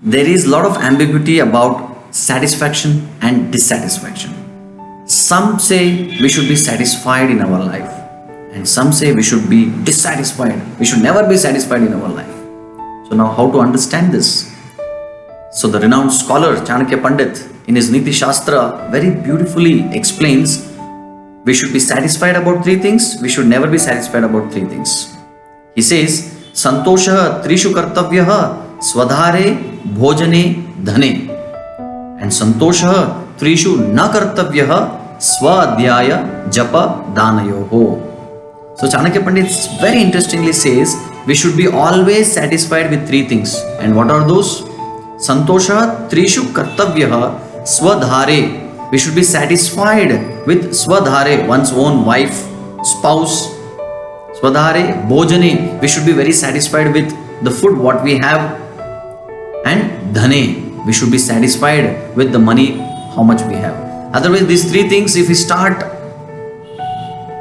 There is a lot of ambiguity about satisfaction and dissatisfaction. Some say we should be satisfied in our life, and some say we should be dissatisfied. We should never be satisfied in our life. So, now how to understand this? So, the renowned scholar Chanakya Pandit in his Niti Shastra very beautifully explains we should be satisfied about three things, we should never be satisfied about three things. He says, Santosha Trishu Kartavyaha Swadhare Bhojane Dhane, and Santosha Trishu Na Kartavyaha Swadhyaya Japa Danayoho. So Chanakya Pandit very interestingly says we should be always satisfied with three things. And what are those? Santosha Trishu Kartavyaha Swadhare. We should be satisfied with Swadhare, one's own wife, spouse. Swadhare Bhojane. We should be very satisfied with the food what we have. And Dhane. We should be satisfied with the money how much we have. Otherwise, these three things, if we start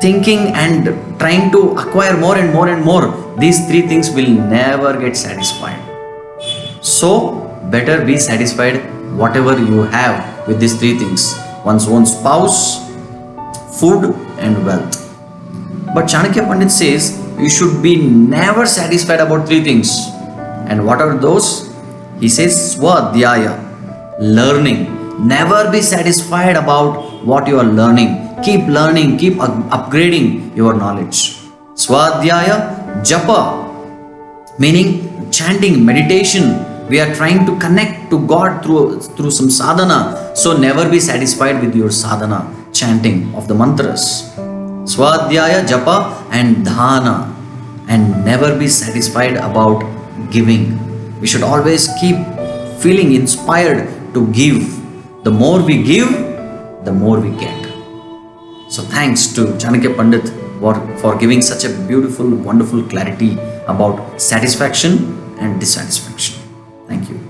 thinking and trying to acquire more and more and more, these three things will never get satisfied. So, better be satisfied whatever you have with these three things: one's own spouse, food, and wealth. But Chanakya Pandit says you should be never satisfied about three things. And what are those? He says Swadhyaya, learning. Never be satisfied about what you are learning. Keep learning, keep upgrading your knowledge. Swadhyaya Japa, meaning chanting, meditation. We are trying to connect to God through some sadhana. So never be satisfied with your sadhana, chanting of the mantras. Swadhyaya Japa and Dhana. And never be satisfied about giving. We should always keep feeling inspired to give. The more we give, the more we get. So thanks to Chanakya Pandit for giving such a beautiful, wonderful clarity about satisfaction and dissatisfaction. Thank you.